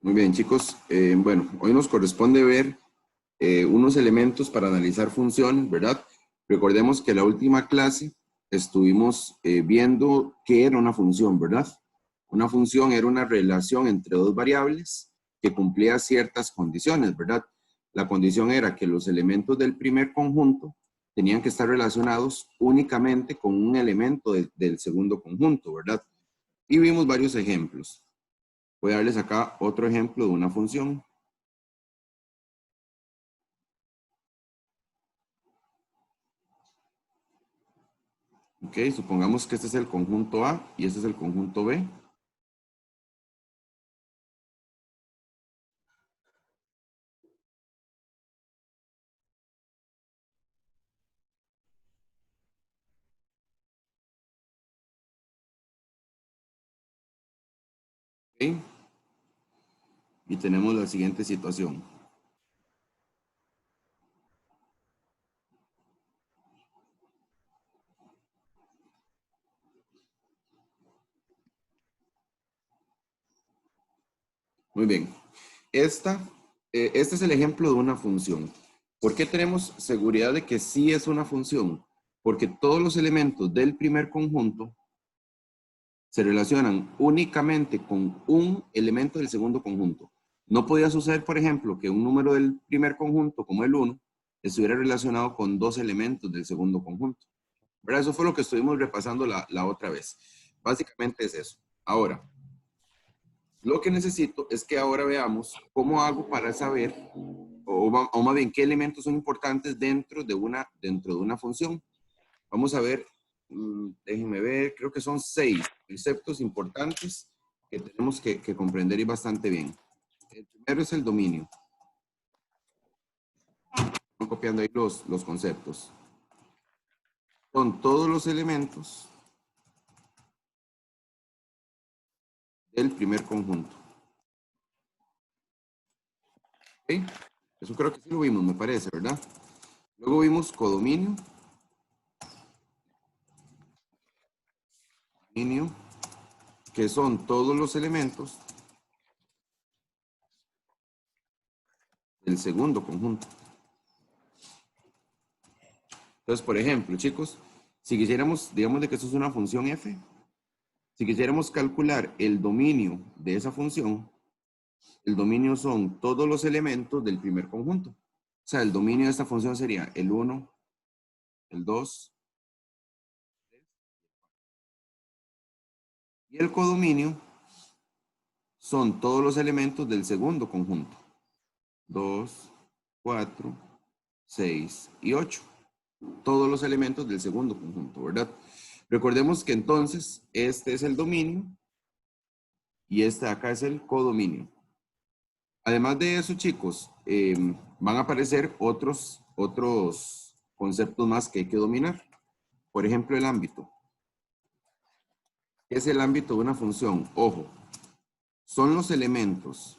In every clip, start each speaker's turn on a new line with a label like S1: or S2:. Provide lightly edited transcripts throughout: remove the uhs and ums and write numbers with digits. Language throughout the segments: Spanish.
S1: Muy bien, chicos. Bueno, hoy nos corresponde ver unos elementos para analizar funciones, ¿verdad? Recordemos que la última clase estuvimos viendo qué era una función, ¿verdad? Una función era una relación entre dos variables que cumplía ciertas condiciones, ¿verdad? La condición era que los elementos del primer conjunto tenían que estar relacionados únicamente con un elemento del segundo conjunto, ¿verdad? Y vimos varios ejemplos. Voy a darles acá otro ejemplo de una función. Ok, supongamos que este es el conjunto A y este es el conjunto B. Ok, y tenemos la siguiente situación. Muy bien. Esta, este es el ejemplo de una función. ¿Por qué tenemos seguridad de que sí es una función? Porque todos los elementos del primer conjunto se relacionan únicamente con un elemento del segundo conjunto. No podía suceder, por ejemplo, que un número del primer conjunto, como el 1, estuviera relacionado con dos elementos del segundo conjunto. ¿Verdad? Eso fue lo que estuvimos repasando la otra vez. Básicamente es eso. Ahora, lo que necesito es que ahora veamos cómo hago para saber, o más bien, qué elementos son importantes dentro de una función. Vamos a ver, déjenme ver, creo que son 6 conceptos importantes que tenemos que comprender y bastante bien. El primero es el dominio. Estoy copiando ahí los conceptos. Son todos los elementos del primer conjunto. ¿Ok? Eso creo que sí lo vimos, me parece, ¿verdad? Luego vimos codominio, dominio, que son todos los elementos del segundo conjunto. Entonces, por ejemplo, chicos, si quisiéramos, digamos de que esto es una función f, si quisiéramos calcular el dominio de esa función, el dominio son todos los elementos del primer conjunto. O sea, el dominio de esta función sería el 1, el 2, y el codominio son todos los elementos del segundo conjunto. 2, 4, 6 y 8. Todos los elementos del segundo conjunto, ¿verdad? Recordemos que entonces este es el dominio y este de acá es el codominio. Además de eso, chicos, van a aparecer otros conceptos más que hay que dominar. Por ejemplo, el ámbito. ¿Qué es el ámbito de una función? Ojo, son los elementos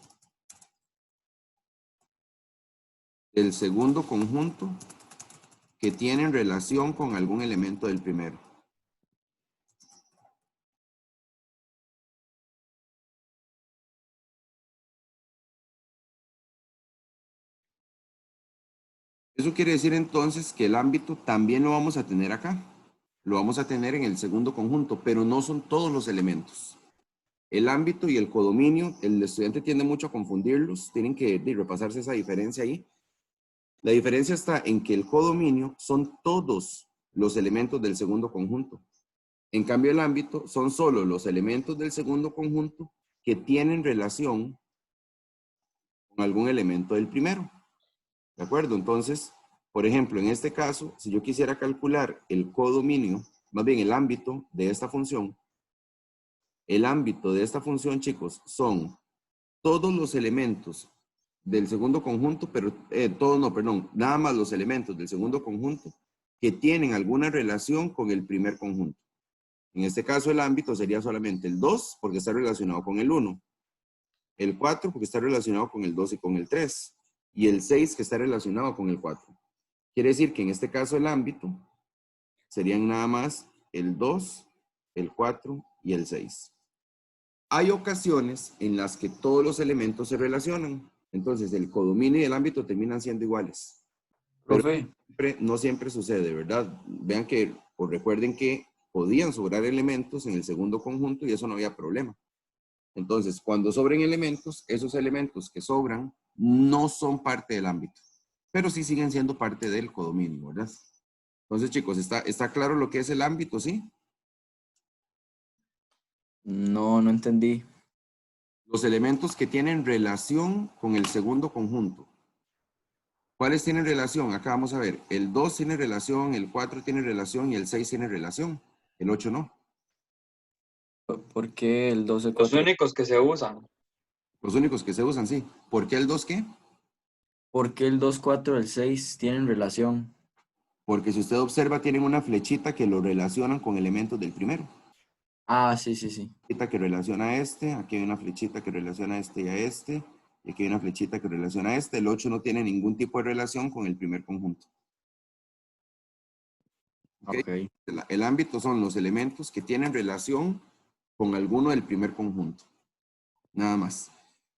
S1: del segundo conjunto que tienen relación con algún elemento del primero. Eso quiere decir entonces que el ámbito también lo vamos a tener acá. Lo vamos a tener en el segundo conjunto, pero no son todos los elementos. El ámbito y el codominio, el estudiante tiende mucho a confundirlos, tienen que repasarse esa diferencia ahí. La diferencia está en que el codominio son todos los elementos del segundo conjunto. En cambio, el ámbito son solo los elementos del segundo conjunto que tienen relación con algún elemento del primero. ¿De acuerdo? Entonces, por ejemplo, en este caso, si yo quisiera calcular el codominio, más bien el ámbito de esta función, el ámbito de esta función, chicos, son todos los elementos del segundo conjunto, pero todos no, perdón, nada más los elementos del segundo conjunto que tienen alguna relación con el primer conjunto. En este caso, el ámbito sería solamente el 2, porque está relacionado con el 1, el 4, porque está relacionado con el 2 y con el 3, y el 6, que está relacionado con el 4. Quiere decir que en este caso el ámbito serían nada más el 2, el 4 y el 6. Hay ocasiones en las que todos los elementos se relacionan. Entonces, el codominio y el ámbito terminan siendo iguales. Pero
S2: Profe,
S1: no siempre sucede, ¿verdad? Vean que, o recuerden que podían sobrar elementos en el segundo conjunto y eso no había problema. Entonces, cuando sobren elementos, esos elementos que sobran no son parte del ámbito, pero sí siguen siendo parte del codominio, ¿verdad? Entonces, chicos, ¿está claro lo que es el ámbito, sí?
S2: no entendí.
S1: Los elementos que tienen relación con el segundo conjunto. ¿Cuáles tienen relación? Acá vamos a ver. El 2 tiene relación, el 4 tiene relación y el 6 tiene relación. El 8 no.
S2: ¿Por qué el 12,
S3: Los
S2: 4?
S3: únicos que se usan.
S1: Los únicos que se usan, sí. ¿Por qué el 2 qué?
S2: ¿Por qué el 2, 4, el 6 tienen relación?
S1: Porque si usted observa, tienen una flechita que lo relacionan con elementos del primero.
S2: Ah, sí, sí, sí.
S1: Flechita que relaciona a este, aquí hay una flechita que relaciona a este y a este, y aquí hay una flechita que relaciona a este. El 8 no tiene ningún tipo de relación con el primer conjunto. ¿Ok?
S2: Ok.
S1: El ámbito son los elementos que tienen relación con alguno del primer conjunto. Nada más.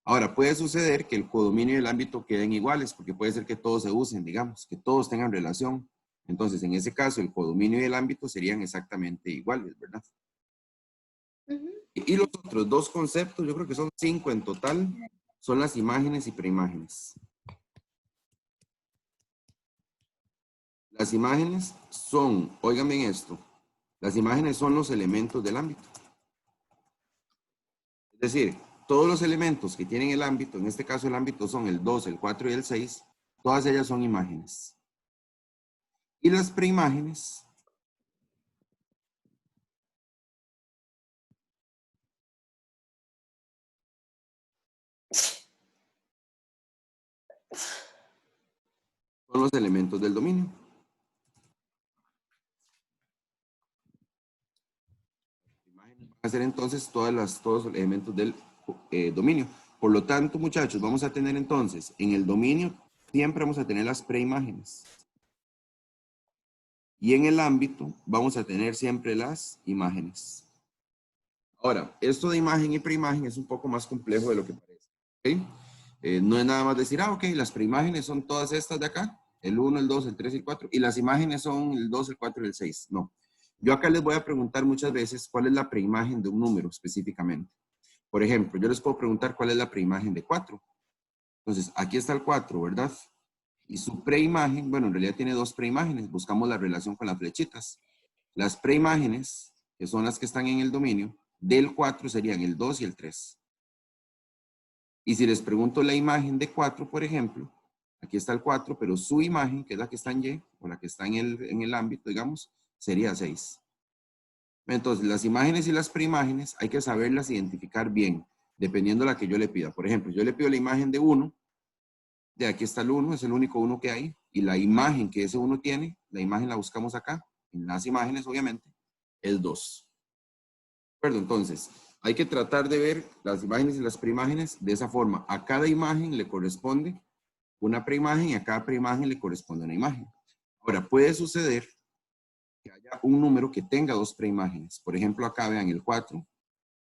S1: Ahora, puede suceder que el codominio y el ámbito queden iguales, porque puede ser que todos se usen, digamos, que todos tengan relación. Entonces, en ese caso, el codominio y el ámbito serían exactamente iguales, ¿verdad? Y los otros dos conceptos, yo creo que son 5 en total, son las imágenes y preimágenes. Las imágenes son, óigame en esto, las imágenes son los elementos del ámbito. Es decir, todos los elementos que tienen el ámbito, en este caso el ámbito son el 2, el 4 y el 6, todas ellas son imágenes. Y las preimágenes son los elementos del dominio. Van a ser entonces todos los elementos del dominio. Por lo tanto, muchachos, vamos a tener entonces, en el dominio siempre vamos a tener las preimágenes. Y en el ámbito vamos a tener siempre las imágenes. Ahora, esto de imagen y preimagen es un poco más complejo de lo que parece. ¿Okay? No es nada más decir, ok, las preimágenes son todas estas de acá, el 1, el 2, el 3 y el 4, y las imágenes son el 2, el 4 y el 6. No. Yo acá les voy a preguntar muchas veces cuál es la preimagen de un número específicamente. Por ejemplo, yo les puedo preguntar cuál es la preimagen de 4. Entonces, aquí está el 4, ¿verdad? Y su preimagen, bueno, en realidad tiene dos preimágenes. Buscamos la relación con las flechitas. Las preimágenes, que son las que están en el dominio, del 4 serían el 2 y el 3. Y si les pregunto la imagen de 4, por ejemplo, aquí está el 4, pero su imagen, que es la que está en Y, o la que está en el ámbito, digamos, sería 6. Entonces, las imágenes y las preimágenes hay que saberlas identificar bien, dependiendo de la que yo le pida. Por ejemplo, yo le pido la imagen de 1, de aquí está el 1, es el único 1 que hay, y la imagen que ese 1 tiene, la imagen la buscamos acá, en las imágenes obviamente, es 2. Perdón, entonces, hay que tratar de ver las imágenes y las preimágenes de esa forma. A cada imagen le corresponde una preimagen y a cada preimagen le corresponde una imagen. Ahora, puede suceder que haya un número que tenga dos preimágenes. Por ejemplo, acá vean el 4,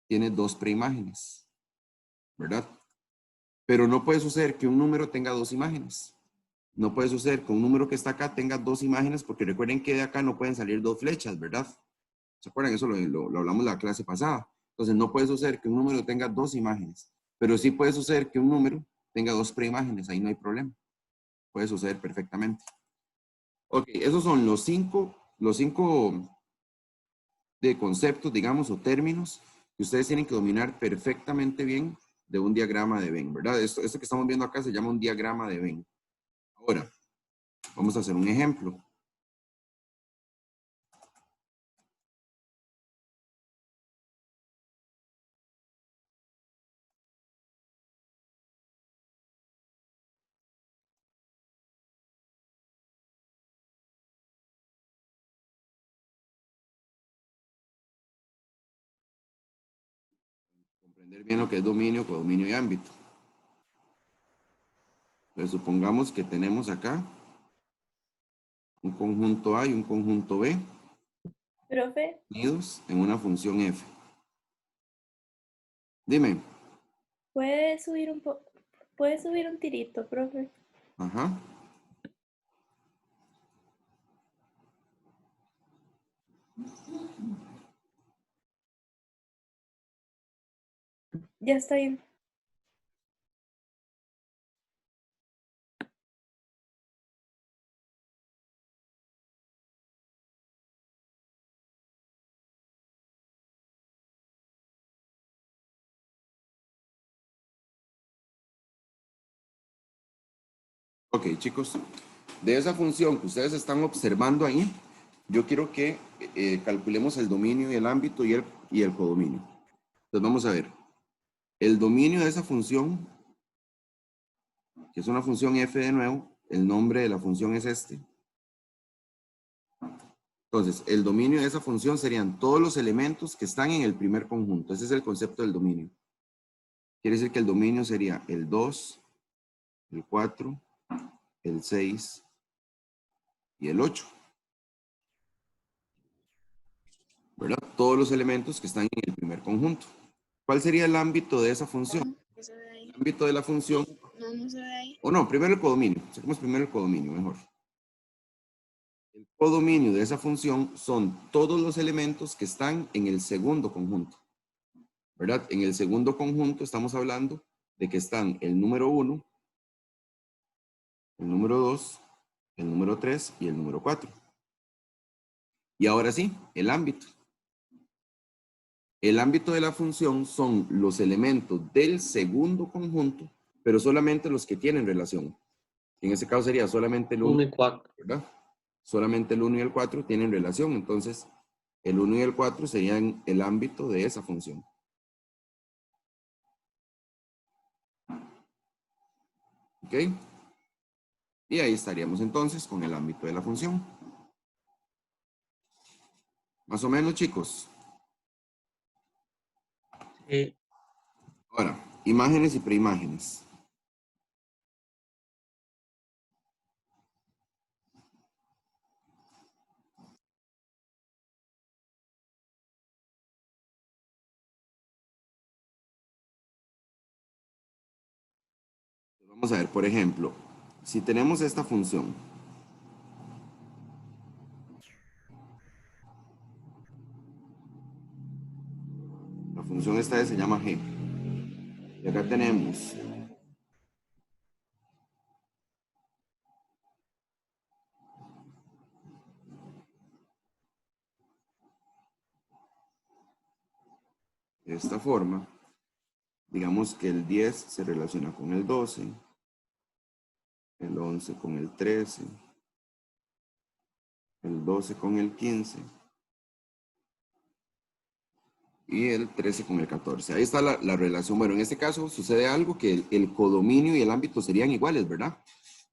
S1: tiene dos preimágenes, ¿verdad? Pero no puede suceder que un número tenga dos imágenes. No puede suceder que un número que está acá tenga dos imágenes, porque recuerden que de acá no pueden salir dos flechas, ¿verdad? ¿Se acuerdan? Eso lo hablamos la clase pasada. Entonces, no puede suceder que un número tenga dos imágenes, pero sí puede suceder que un número tenga dos preimágenes. Ahí no hay problema. Puede suceder perfectamente. Ok, esos son los cinco de conceptos, digamos, o términos que ustedes tienen que dominar perfectamente bien de un diagrama de Venn, ¿verdad? Esto que estamos viendo acá se llama un diagrama de Venn. Ahora, vamos a hacer un ejemplo. Comprender bien lo que es dominio, codominio y ámbito. Entonces, supongamos que tenemos acá un conjunto A y un conjunto B
S4: Profe,
S1: unidos en una función f. Dime.
S3: ¿Puede subir puede subir un tirito, profe?
S1: Ajá.
S3: Ya está bien.
S1: Ok, chicos. De esa función que ustedes están observando ahí, yo quiero que calculemos el dominio y el ámbito y el codominio. Entonces vamos a ver. El dominio de esa función, que es una función f de nuevo, el nombre de la función es este. Entonces, el dominio de esa función serían todos los elementos que están en el primer conjunto. Ese es el concepto del dominio. Quiere decir que el dominio sería el 2, el 4, el 6 y el 8. ¿Verdad? Todos los elementos que están en el primer conjunto. ¿Cuál sería el ámbito de esa función?
S4: ¿Qué se ve ahí?
S1: El ámbito de la función,
S4: No, no se ve ahí.
S1: o no, primero el codominio. Saquemos primero el codominio, mejor. El codominio de esa función son todos los elementos que están en el segundo conjunto. ¿Verdad? En el segundo conjunto estamos hablando de que están el número 1, el número 2, el número 3 y el número 4. Y ahora sí, el ámbito. El ámbito de la función son los elementos del segundo conjunto, pero solamente los que tienen relación. En ese caso sería solamente el 1,
S5: 1 y 4.
S1: ¿verdad? Solamente el 1 y el 4 tienen relación, entonces el 1 y el 4 serían el ámbito de esa función. ¿Ok? Y ahí estaríamos entonces con el ámbito de la función. Más o menos, chicos. Ahora, imágenes y preimágenes. Vamos a ver, por ejemplo, si tenemos esta función. La función esta se llama g. Y acá tenemos de esta forma. Digamos que el 10 se relaciona con el 12, el 11 con el 13, el 12 con el 15 y el 13 con el 14. Ahí está la relación. Bueno, en este caso sucede algo que el codominio y el ámbito serían iguales, ¿verdad?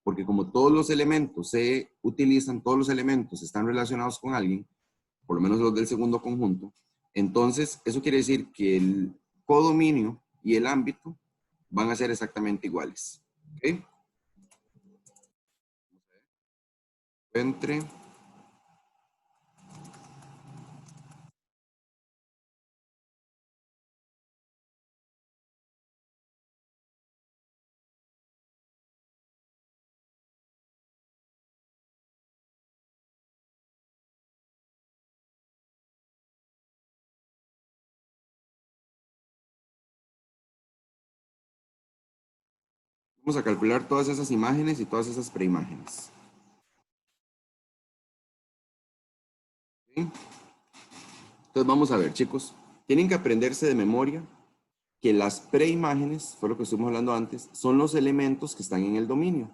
S1: Porque como todos los elementos se utilizan, todos los elementos están relacionados con alguien, por lo menos los del segundo conjunto, entonces eso quiere decir que el codominio y el ámbito van a ser exactamente iguales. ¿Ok? Entre vamos a calcular todas esas imágenes y todas esas preimágenes. ¿Sí? Entonces vamos a ver, chicos. Tienen que aprenderse de memoria que las preimágenes, fue lo que estuvimos hablando antes, son los elementos que están en el dominio.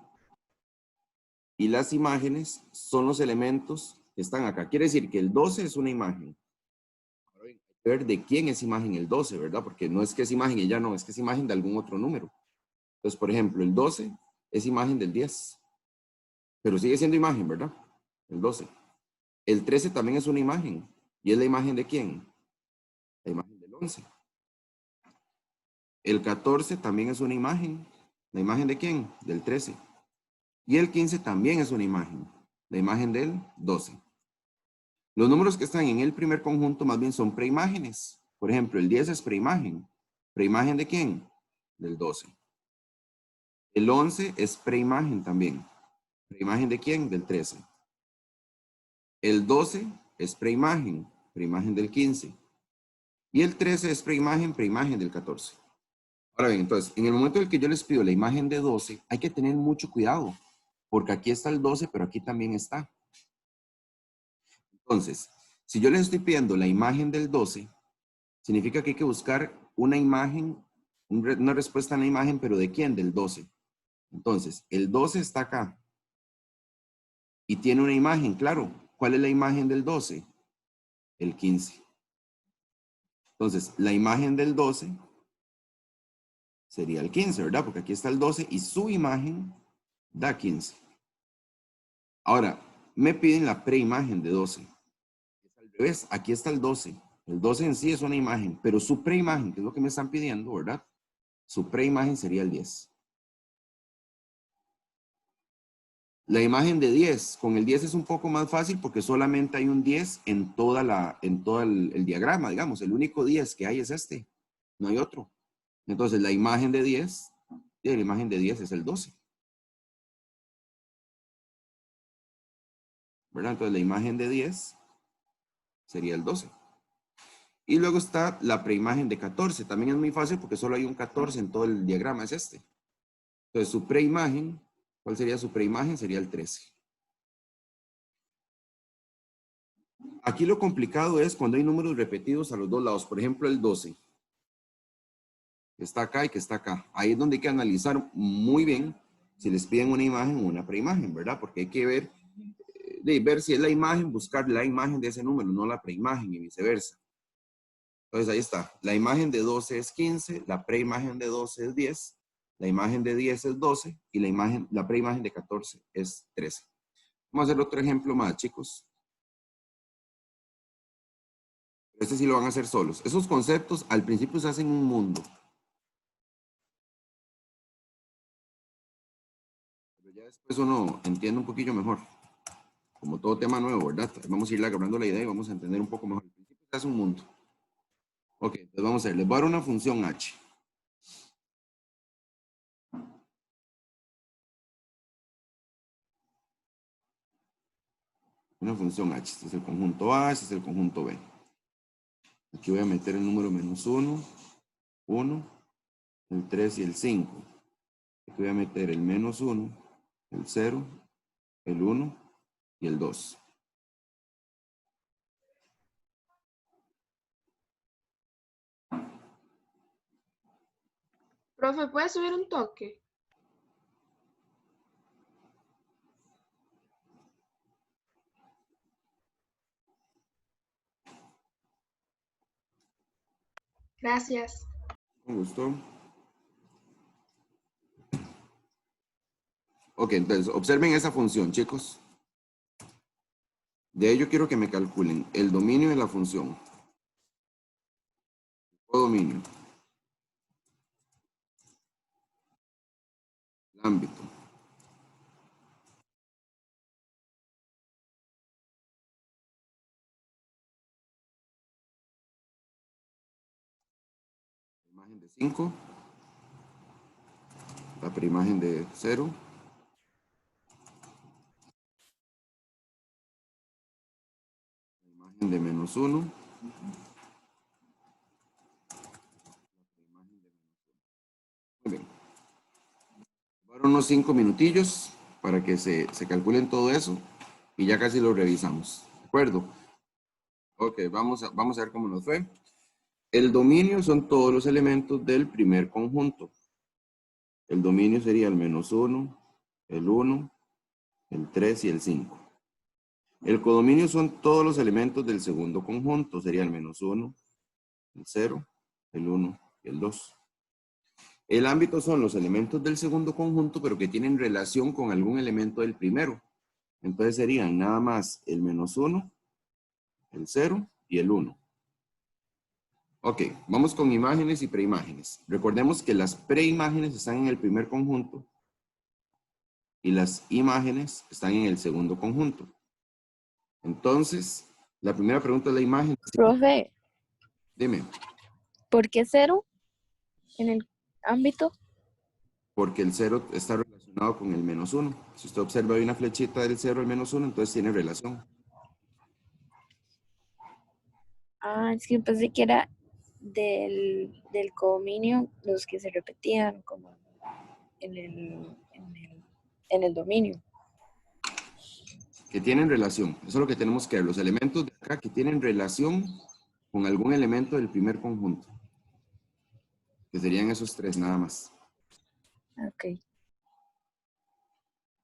S1: Y las imágenes son los elementos que están acá. Quiere decir que el 12 es una imagen. Ahora bien, hay que ver de quién es imagen el 12, ¿verdad? Porque no es que es imagen y ya no, es que es imagen de algún otro número. Entonces, por ejemplo, el 12 es imagen del 10. Pero sigue siendo imagen, ¿verdad? El 12. El 13 también es una imagen. ¿Y es la imagen de quién? La imagen del 11. El 14 también es una imagen. ¿La imagen de quién? Del 13. Y el 15 también es una imagen. La imagen del 12. Los números que están en el primer conjunto más bien son preimágenes. Por ejemplo, el 10 es preimagen. ¿Preimagen de quién? Del 12. El 11 es preimagen también. ¿Preimagen de quién? Del 13. El 12 es preimagen del 15. Y el 13 es preimagen del 14. Ahora bien, entonces, en el momento en el que yo les pido la imagen de 12, hay que tener mucho cuidado, porque aquí está el 12, pero aquí también está. Entonces, si yo les estoy pidiendo la imagen del 12, significa que hay que buscar una imagen, una respuesta en la imagen, pero ¿de quién? Del 12. Entonces, el 12 está acá y tiene una imagen, claro. ¿Cuál es la imagen del 12? El 15. Entonces, la imagen del 12 sería el 15, ¿verdad? Porque aquí está el 12 y su imagen da 15. Ahora, me piden la preimagen de 12. Es al revés, aquí está el 12. El 12 en sí es una imagen, pero su preimagen, que es lo que me están pidiendo, ¿verdad? Su preimagen sería el 10. La imagen de 10, con el 10 es un poco más fácil porque solamente hay un 10 en todo el diagrama, digamos. El único 10 que hay es este, no hay otro. Entonces, la imagen de 10, la imagen de 10 es el 12. ¿Verdad? Entonces, la imagen de 10 sería el 12. Y luego está la preimagen de 14. También es muy fácil porque solo hay un 14 en todo el diagrama, es este. Entonces, su preimagen, ¿cuál sería su preimagen? Sería el 13. Aquí lo complicado es cuando hay números repetidos a los dos lados. Por ejemplo, el 12. Que está acá y que está acá. Ahí es donde hay que analizar muy bien si les piden una imagen o una preimagen, ¿verdad? Porque hay que ver, ver si es la imagen, buscar la imagen de ese número, no la preimagen y viceversa. Entonces ahí está. La imagen de 12 es 15, la preimagen de 12 es 10, la imagen de 10 es 12 y la preimagen de 14 es 13. Vamos a hacer otro ejemplo más, chicos. Este sí lo van a hacer solos. Esos conceptos al principio se hacen un mundo. Pero ya después uno entiende un poquillo mejor. Como todo tema nuevo, ¿verdad? Vamos a ir agarrando la idea y vamos a entender un poco mejor. Al principio se hace un mundo. Ok, entonces vamos a ver. Les voy a dar una función h. Una función h. Este es el conjunto A, este es el conjunto B. Aquí voy a meter el número menos 1, 1, el 3 y el 5. Aquí voy a meter el menos 1, el 0, el 1 y el 2.
S4: Profe, ¿puede subir un toque? Gracias.
S1: Con gusto. Ok, entonces observen esa función, chicos. De ello quiero que me calculen el dominio de la función. Codominio. El ámbito. La imagen de 5. La preimagen de 0. La imagen de menos 1. Muy bien. Ahora unos 5 minutillos para que se calculen todo eso y ya casi lo revisamos. ¿De acuerdo? Ok, vamos a ver cómo nos fue. El dominio son todos los elementos del primer conjunto. El dominio sería el menos 1, el 1, el 3 y el 5. El codominio son todos los elementos del segundo conjunto. Sería el menos 1, el 0, el 1 y el 2. El ámbito son los elementos del segundo conjunto, pero que tienen relación con algún elemento del primero. Entonces serían nada más el menos 1, el 0 y el 1. Ok, vamos con imágenes y preimágenes. Recordemos que las preimágenes están en el primer conjunto y las imágenes están en el segundo conjunto. Entonces, la primera pregunta es la imagen.
S3: Profe,
S1: Dime.
S3: ¿por qué 0? en el ámbito.
S1: Porque el 0 está relacionado con el -1. Si usted observa, hay una flechita del 0 al -1, entonces tiene relación.
S3: Ah, es que yo pensé que era del codominio los que se repetían como en el dominio.
S1: Que tienen relación. Eso es lo que tenemos que ver. Los elementos de acá que tienen relación con algún elemento del primer conjunto. Que serían esos 3 nada más.
S3: Ok.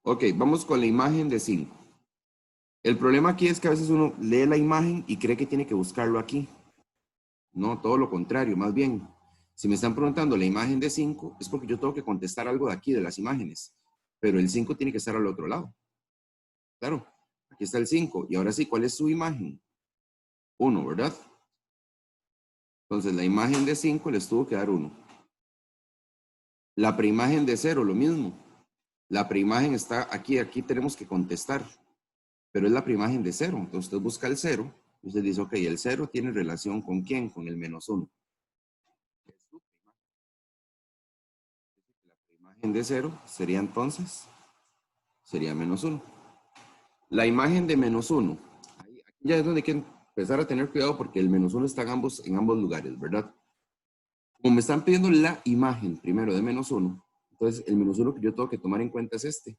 S1: Ok, vamos con la imagen de 5. El problema aquí es que a veces uno lee la imagen y cree que tiene que buscarlo aquí. No, todo lo contrario, más bien. Si me están preguntando la imagen de 5, es porque yo tengo que contestar algo de aquí, de las imágenes. Pero el 5 tiene que estar al otro lado. Claro, aquí está el 5. Y ahora sí, ¿cuál es su imagen? 1, ¿verdad? Entonces la imagen de 5 les tuvo que dar 1. La preimagen de 0, lo mismo. La preimagen está aquí, aquí tenemos que contestar. Pero es la preimagen de 0. Entonces usted busca el 0. Y usted dice, ok, el 0 tiene relación ¿con quién? Con el -1. La preimagen de 0 sería entonces, sería -1. La imagen de -1. Aquí ya es donde hay que empezar a tener cuidado porque el -1 está en ambos lugares, ¿verdad? Como me están pidiendo la imagen primero de -1, entonces el -1 que yo tengo que tomar en cuenta es este.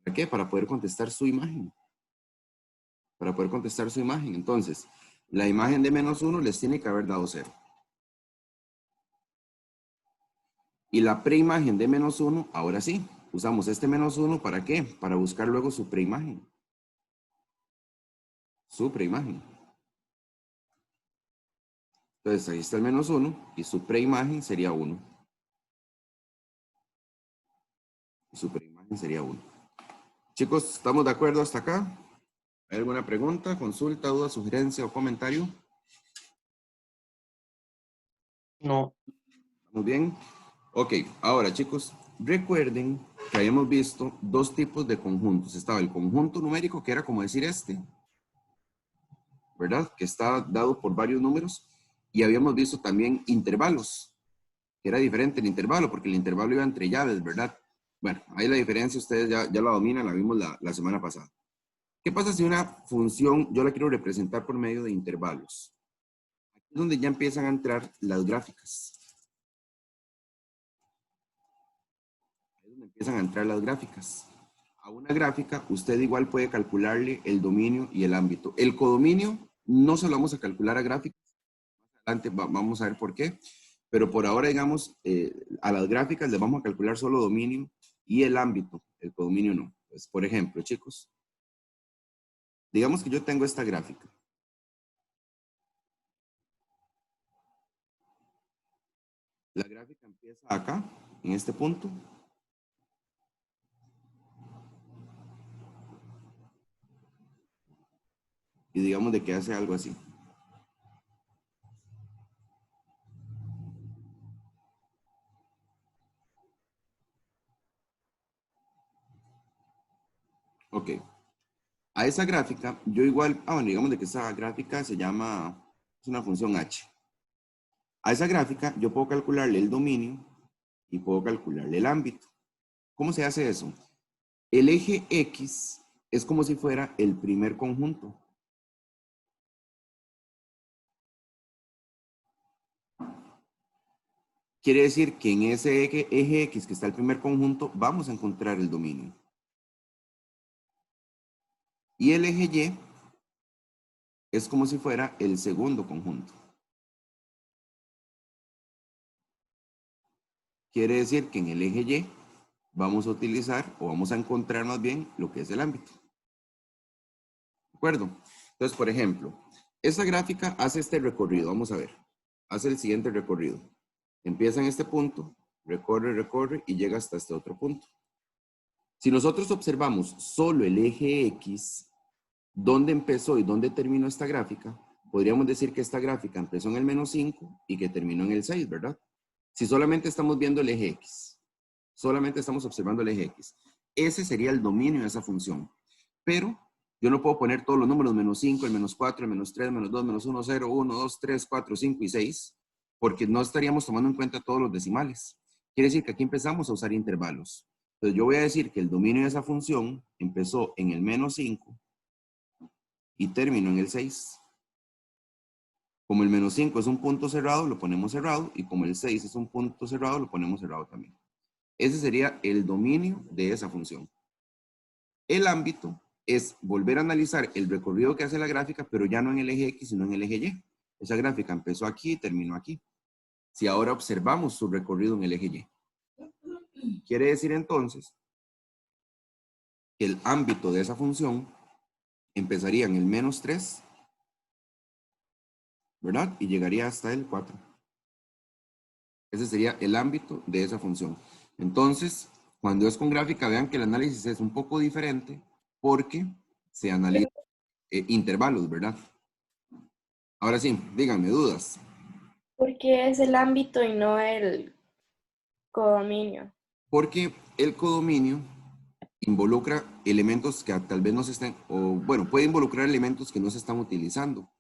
S1: ¿Para qué? Para poder contestar su imagen. Para poder contestar su imagen. Entonces, la imagen de -1 les tiene que haber dado 0. Y la preimagen de -1, ahora sí, usamos este -1 ¿para qué? Para buscar luego su preimagen. Su preimagen. Entonces, ahí está el -1 y su preimagen sería 1. Y su preimagen sería 1. Chicos, ¿estamos de acuerdo hasta acá? ¿Hay alguna pregunta, consulta, duda, sugerencia o comentario?
S2: No.
S1: ¿Estamos bien? Ok, ahora chicos, recuerden que habíamos visto 2 tipos de conjuntos. Estaba el conjunto numérico, que era como decir este, ¿verdad? Que está dado por varios números. Y habíamos visto también intervalos, que era diferente el intervalo, porque el intervalo iba entre llaves, ¿verdad? Bueno, ahí la diferencia ustedes ya la dominan, la vimos la semana pasada. ¿Qué pasa si una función yo la quiero representar por medio de intervalos? Aquí es donde ya empiezan a entrar las gráficas. Ahí es donde empiezan a entrar las gráficas. A una gráfica, usted igual puede calcularle el dominio y el ámbito. El codominio no se lo vamos a calcular a gráficas. Más adelante vamos a ver por qué. Pero por ahora, digamos, a las gráficas les vamos a calcular solo dominio y el ámbito. El codominio no. Pues, por ejemplo, chicos, digamos que yo tengo esta gráfica. La gráfica empieza acá, en este punto. Y digamos de que hace algo así. Ok. A esa gráfica, yo igual, bueno, digamos de que esa gráfica se llama, es una función h. A esa gráfica yo puedo calcularle el dominio y puedo calcularle el ámbito. ¿Cómo se hace eso? El eje X es como si fuera el primer conjunto. Quiere decir que en ese eje X que está el primer conjunto, vamos a encontrar el dominio. Y el eje Y es como si fuera el segundo conjunto. Quiere decir que en el eje Y vamos a utilizar, o vamos a encontrar más bien, lo que es el ámbito. ¿De acuerdo? Entonces, por ejemplo, esta gráfica hace este recorrido. Vamos a ver. Hace el siguiente recorrido. Empieza en este punto, recorre y llega hasta este otro punto. Si nosotros observamos solo el eje X, dónde empezó y dónde terminó esta gráfica, podríamos decir que esta gráfica empezó en el -5 y que terminó en el 6, ¿verdad? Si solamente estamos viendo el eje X, solamente estamos observando el eje X, ese sería el dominio de esa función. Pero yo no puedo poner todos los números, -5, el -4, el -3, -2, -1, 0, 1, 2, 3, 4, 5 y 6, porque no estaríamos tomando en cuenta todos los decimales. Quiere decir que aquí empezamos a usar intervalos. Entonces yo voy a decir que el dominio de esa función empezó en el menos 5 y terminó en el 6. Como el menos 5 es un punto cerrado, lo ponemos cerrado, y como el 6 es un punto cerrado, lo ponemos cerrado también. Ese sería el dominio de esa función. El ámbito es volver a analizar el recorrido que hace la gráfica, pero ya no en el eje X, sino en el eje Y. Esa gráfica empezó aquí y terminó aquí. Si ahora observamos su recorrido en el eje Y. Quiere decir entonces que el ámbito de esa función empezaría en el menos 3, ¿verdad? Y llegaría hasta el 4. Ese sería el ámbito de esa función. Entonces, cuando es con gráfica, vean que el análisis es un poco diferente porque se analizan intervalos, ¿verdad? Ahora sí, díganme, dudas.
S3: ¿Por qué es el ámbito y no el codominio?
S1: Porque el codominio involucra elementos que tal vez no se estén, o bueno, puede involucrar elementos que no se están utilizando.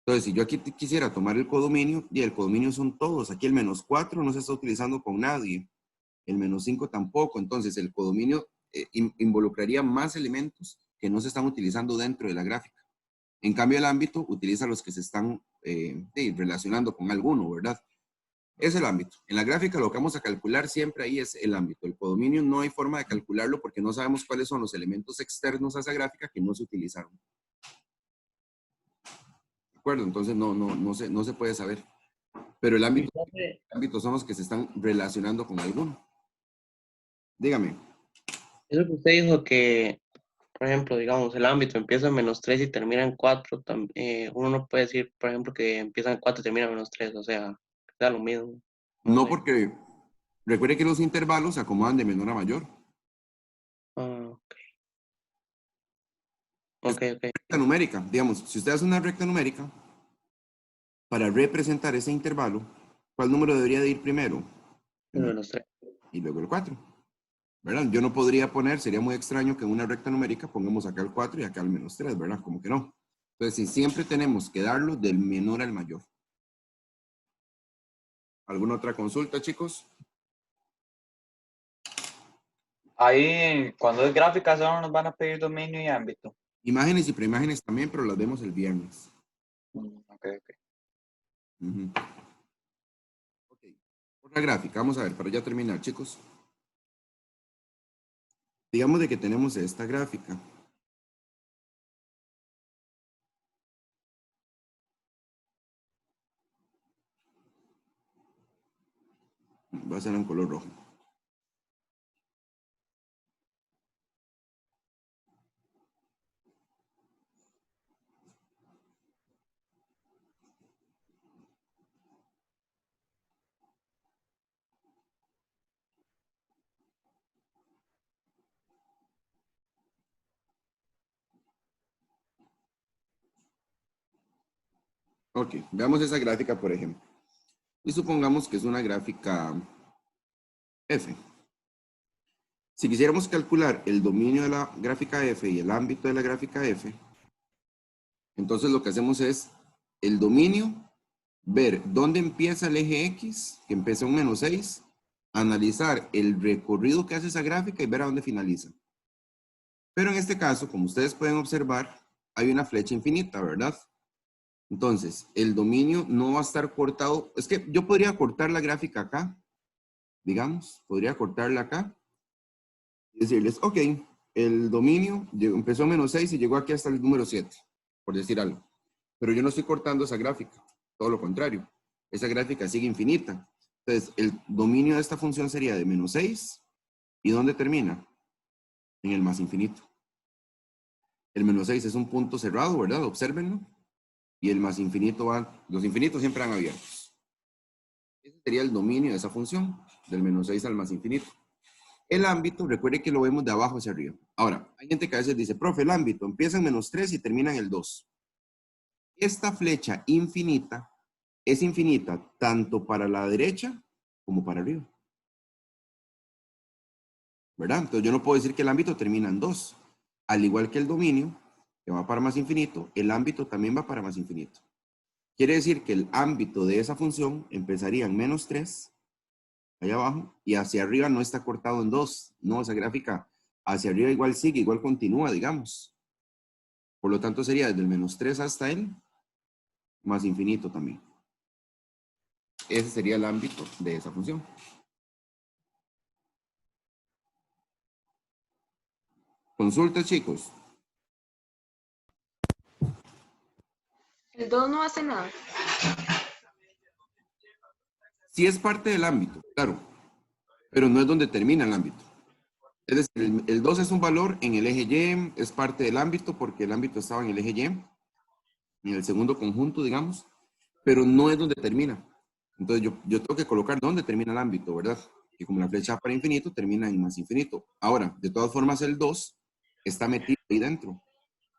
S1: Entonces, si yo aquí quisiera tomar el codominio, y el codominio son todos, aquí el menos 4 no se está utilizando con nadie, el menos 5 tampoco, entonces el codominio involucraría más elementos que no se están utilizando dentro de la gráfica. En cambio, el ámbito utiliza los que se están relacionando con alguno, ¿verdad? Es el ámbito. En la gráfica lo que vamos a calcular siempre ahí es el ámbito. El codominio no hay forma de calcularlo porque no sabemos cuáles son los elementos externos a esa gráfica que no se utilizaron. ¿De acuerdo? Entonces no se puede saber. Pero el ámbito son los que se están relacionando con alguno. Dígame.
S5: Eso que usted dijo que, por ejemplo, digamos, el ámbito empieza en menos 3 y termina en 4, uno no puede decir, por ejemplo, que empieza en 4 y termina en menos 3, o sea, da lo mismo.
S1: No
S5: sé.
S1: porque recuerde que los intervalos se acomodan de menor a mayor.
S5: Ah,
S1: Es
S5: ok.
S1: recta numérica. Digamos, si usted hace una recta numérica, para representar ese intervalo, ¿cuál número debería de ir primero?
S5: Menos 3.
S1: Y luego el 4. ¿Verdad? Yo no podría poner, sería muy extraño que en una recta numérica pongamos acá el 4 y acá el menos 3, ¿verdad? Como que no. Entonces, sí, siempre tenemos que darlo del menor al mayor. ¿Alguna otra consulta, chicos?
S2: Ahí, cuando es gráfica, solo nos van a pedir dominio y ámbito.
S1: Imágenes y preimágenes también, pero las vemos el viernes.
S2: Ok.
S1: Uh-huh. Ok. Otra gráfica, vamos a ver, para ya terminar, chicos. Digamos de que tenemos esta gráfica. Va a ser en color rojo. Ok, veamos esa gráfica, por ejemplo. Y supongamos que es una gráfica F. Si quisiéramos calcular el dominio de la gráfica F y el ámbito de la gráfica F, entonces lo que hacemos es el dominio, ver dónde empieza el eje X, que empezó en menos 6, analizar el recorrido que hace esa gráfica y ver a dónde finaliza. Pero en este caso, como ustedes pueden observar, hay una flecha infinita, ¿verdad? Entonces, el dominio no va a estar cortado. Es que yo podría cortar la gráfica acá, digamos, podría cortarla acá y decirles, ok, el dominio empezó en menos 6 y llegó aquí hasta el número 7, por decir algo. Pero yo no estoy cortando esa gráfica, todo lo contrario. Esa gráfica sigue infinita. Entonces, el dominio de esta función sería de menos 6. ¿Y dónde termina? En el más infinito. El menos 6 es un punto cerrado, ¿verdad? Obsérvenlo. Y el más infinito va, los infinitos siempre van abiertos. Ese sería el dominio de esa función, del menos 6 al más infinito. El ámbito, recuerde que lo vemos de abajo hacia arriba. Ahora, hay gente que a veces dice, profe, el ámbito empieza en menos 3 y termina en el 2. Esta flecha infinita es infinita tanto para la derecha como para arriba. ¿Verdad? Entonces yo no puedo decir que el ámbito termina en 2. Al igual que el dominio, que va para más infinito, el ámbito también va para más infinito. Quiere decir que el ámbito de esa función empezaría en -3, allá abajo, y hacia arriba no está cortado en 2. No, esa gráfica hacia arriba igual sigue, igual continúa, digamos. Por lo tanto, sería desde el -3 hasta el más infinito también. Ese sería el ámbito de esa función. Consulta, chicos.
S4: El 2 no hace nada.
S1: Sí es parte del ámbito, claro, pero no es donde termina el ámbito. Es decir, el 2 es un valor en el eje Y, es parte del ámbito porque el ámbito estaba en el eje Y, en el segundo conjunto, digamos, pero no es donde termina. Entonces yo tengo que colocar dónde termina el ámbito, ¿verdad? Y como la flecha para infinito, termina en más infinito. Ahora, de todas formas, el 2 está metido ahí dentro.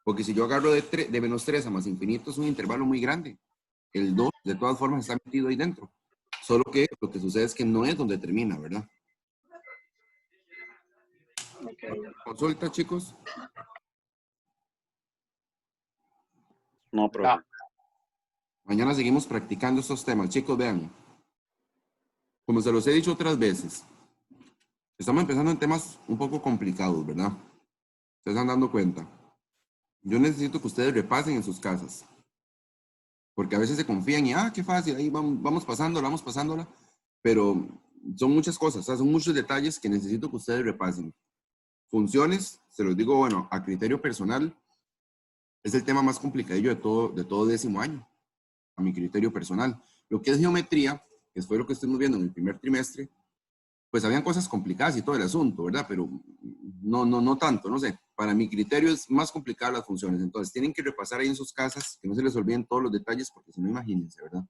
S1: Porque si yo agarro de -3 a más infinito, es un intervalo muy grande. El 2, de todas formas, está metido ahí dentro. Solo que lo que sucede es que no es donde termina, ¿verdad?
S4: Ok.
S1: Consulta, chicos.
S6: No, profe.
S1: Mañana seguimos practicando estos temas. Chicos, vean. Como se los he dicho otras veces, estamos empezando en temas un poco complicados, ¿verdad? Se están dando cuenta. Yo necesito que ustedes repasen en sus casas. Porque a veces se confían y, qué fácil, ahí vamos pasándola. Pero son muchas cosas, o sea, son muchos detalles que necesito que ustedes repasen. Funciones, se los digo, bueno, a criterio personal, es el tema más complicadillo de todo décimo año, a mi criterio personal. Lo que es geometría, que fue lo que estuvimos viendo en el primer trimestre, pues habían cosas complicadas y todo el asunto, ¿verdad? Pero no tanto, no sé. Para mi criterio es más complicado las funciones. Entonces, tienen que repasar ahí en sus casas, que no se les olviden todos los detalles, porque si no, imagínense, ¿verdad?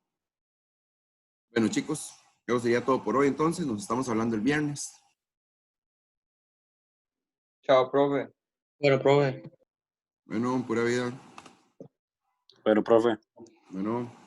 S1: Bueno, chicos, eso sería todo por hoy. Entonces, nos estamos hablando el viernes.
S2: Chao, profe.
S5: Bueno, profe.
S1: Bueno, pura vida.
S6: Pero, profe.
S1: Bueno.